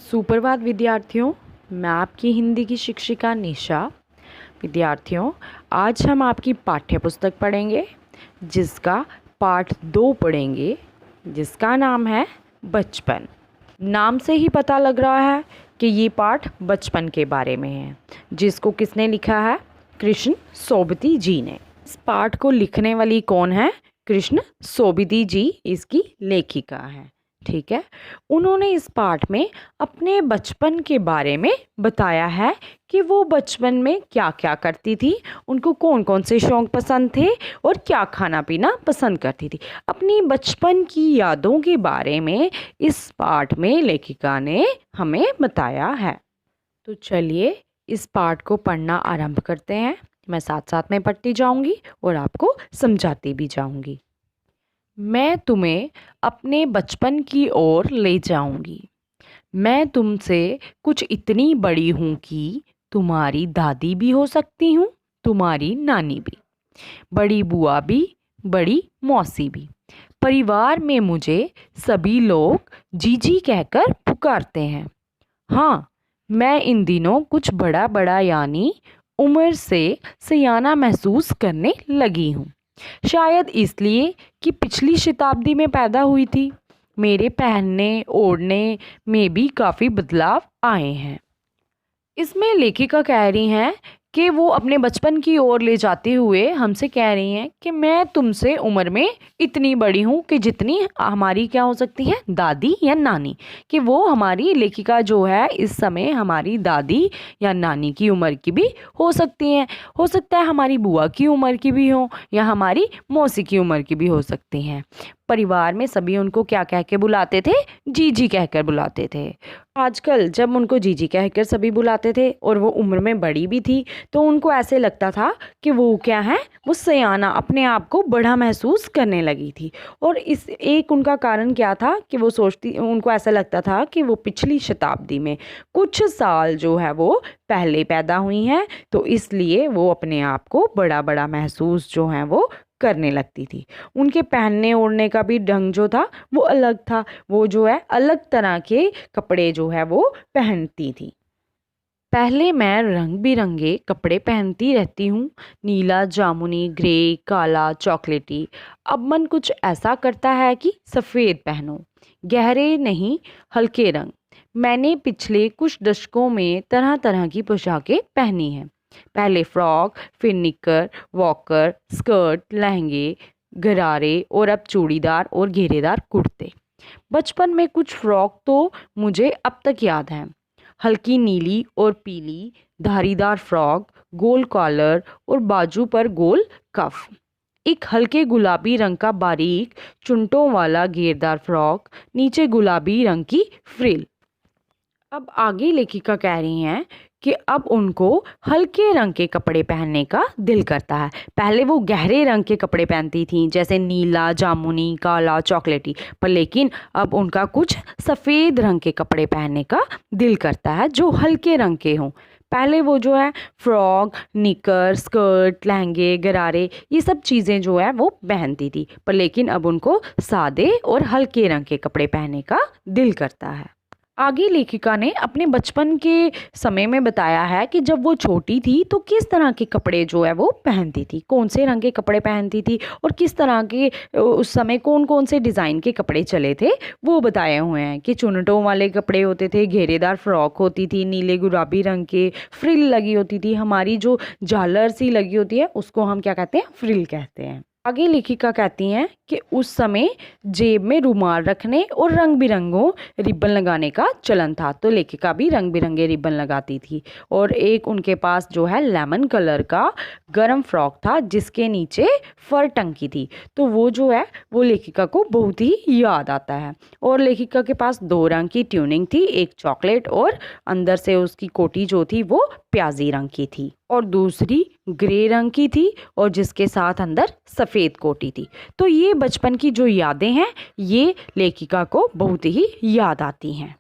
सुप्रभात विद्यार्थियों, मैं आपकी हिंदी की शिक्षिका निशा। विद्यार्थियों, आज हम आपकी पाठ्य पुस्तक पढ़ेंगे जिसका पाठ 2 पढ़ेंगे, जिसका नाम है बचपन। नाम से ही पता लग रहा है कि ये पाठ बचपन के बारे में है, जिसको किसने लिखा है? कृष्ण सोबती जी ने। इस पाठ को लिखने वाली कौन है? कृष्ण सोबती जी इसकी लेखिका है। ठीक है, उन्होंने इस पाठ में अपने बचपन के बारे में बताया है कि वो बचपन में क्या क्या करती थी, उनको कौन कौन से शौक पसंद थे और क्या खाना पीना पसंद करती थी। अपनी बचपन की यादों के बारे में इस पाठ में लेखिका ने हमें बताया है। तो चलिए इस पाठ को पढ़ना आरंभ करते हैं। मैं साथ साथ में पढ़ती जाऊंगी और आपको समझाती भी जाऊंगी। मैं तुम्हें अपने बचपन की ओर ले जाऊंगी। मैं तुमसे कुछ इतनी बड़ी हूँ कि तुम्हारी दादी भी हो सकती हूँ, तुम्हारी नानी भी, बड़ी बुआ भी, बड़ी मौसी भी। परिवार में मुझे सभी लोग जीजी कहकर पुकारते हैं। हाँ, मैं इन दिनों कुछ बड़ा बड़ा यानी उम्र से सयाना महसूस करने लगी हूँ। शायद इसलिए कि पिछली शताब्दी में पैदा हुई थी। मेरे पहनने ओढ़ने में भी काफ़ी बदलाव आए हैं। इसमें लेखिका कह रही हैं कि वो अपने बचपन की ओर ले जाते हुए हमसे कह रही हैं कि मैं तुमसे उम्र में इतनी बड़ी हूँ कि जितनी हमारी क्या हो सकती है, दादी या नानी। कि वो हमारी लेखिका जो है इस समय हमारी दादी या नानी की उम्र की भी हो सकती हैं। हो सकता है हमारी बुआ की उम्र की भी हो या हमारी मौसी की उम्र की भी हो सकती हैं। परिवार में सभी उनको क्या कह के बुलाते थे? जीजी कहकर बुलाते थे। आजकल जब उनको जीजी कहकर सभी बुलाते थे और वो उम्र में बड़ी भी थी, तो उनको ऐसे लगता था कि वो क्या है, वो सयाना अपने आप को बड़ा महसूस करने लगी थी। और इस एक उनका कारण क्या था कि वो उनको ऐसा लगता था कि वो पिछली शताब्दी में कुछ साल जो है वो पहले पैदा हुई हैं, तो इसलिए वो अपने आप को बड़ा बड़ा महसूस जो है वो करने लगती थी। उनके पहनने ओढ़ने का भी ढंग जो था वो अलग था। वो जो है अलग तरह के कपड़े जो है वो पहनती थी। पहले मैं रंग बिरंगे कपड़े पहनती रहती हूँ, नीला, जामुनी, ग्रे, काला, चॉकलेटी। अब मन कुछ ऐसा करता है कि सफ़ेद पहनो, गहरे नहीं हल्के रंग। मैंने पिछले कुछ दशकों में तरह तरह की पोशाकें पहनी हैं। पहले फ्रॉक, फिर निकर, वॉकर, स्कर्ट, लहंगे, गरारे और अब चूड़ीदार और घेरेदार कुर्ते। बचपन में कुछ फ्रॉक तो मुझे अब तक याद हैं। हल्की नीली और पीली धारीदार फ्रॉक, गोल कॉलर और बाजू पर गोल कफ। एक हल्के गुलाबी रंग का बारीक चुनटों वाला घेरदार फ्रॉक, नीचे गुलाबी रंग की फ्रिल। अब आगे लेखिका कह रही हैं कि अब उनको हल्के रंग के कपड़े पहनने का दिल करता है। पहले वो गहरे रंग के कपड़े पहनती थी, जैसे नीला, जामुनी, काला, चॉकलेटी, पर लेकिन अब उनका कुछ सफ़ेद रंग के कपड़े पहनने का दिल करता है जो हल्के रंग के हों। पहले वो जो है फ्रॉक, निकर, स्कर्ट, लहंगे, गरारे, ये सब चीज़ें जो है वो पहनती थी, पर लेकिन अब उनको सादे और हल्के रंग के कपड़े पहनने का दिल करता है। आगे लेखिका ने अपने बचपन के समय में बताया है कि जब वो छोटी थी तो किस तरह के कपड़े जो है वो पहनती थी, कौन से रंग के कपड़े पहनती थी और किस तरह के उस समय कौन कौन से डिज़ाइन के कपड़े चले थे वो बताए हुए हैं। कि चुनटों वाले कपड़े होते थे, घेरेदार फ्रॉक होती थी, नीले गुलाबी रंग के फ्रिल लगी होती थी, हमारी जो झालर सी लगी होती है उसको हम क्या कहते हैं? फ्रिल कहते हैं। आगे लेखिका कहती हैं कि उस समय जेब में रुमाल रखने और रंग बिरंगों रिबन लगाने का चलन था, तो लेखिका भी रंग बिरंगे रिबन लगाती थी। और एक उनके पास जो है लेमन कलर का गरम फ्रॉक था जिसके नीचे फर टंकी थी, तो वो जो है वो लेखिका को बहुत ही याद आता है। और लेखिका के पास 2 रंग की ट्यूनिंग थी, एक चॉकलेट और अंदर से उसकी कोटी जो थी वो प्याजी रंग की थी और दूसरी ग्रे रंग की थी और जिसके साथ अंदर सफ़ेद कोटी थी। तो ये बचपन की जो यादें हैं ये लेखिका को बहुत ही याद आती हैं।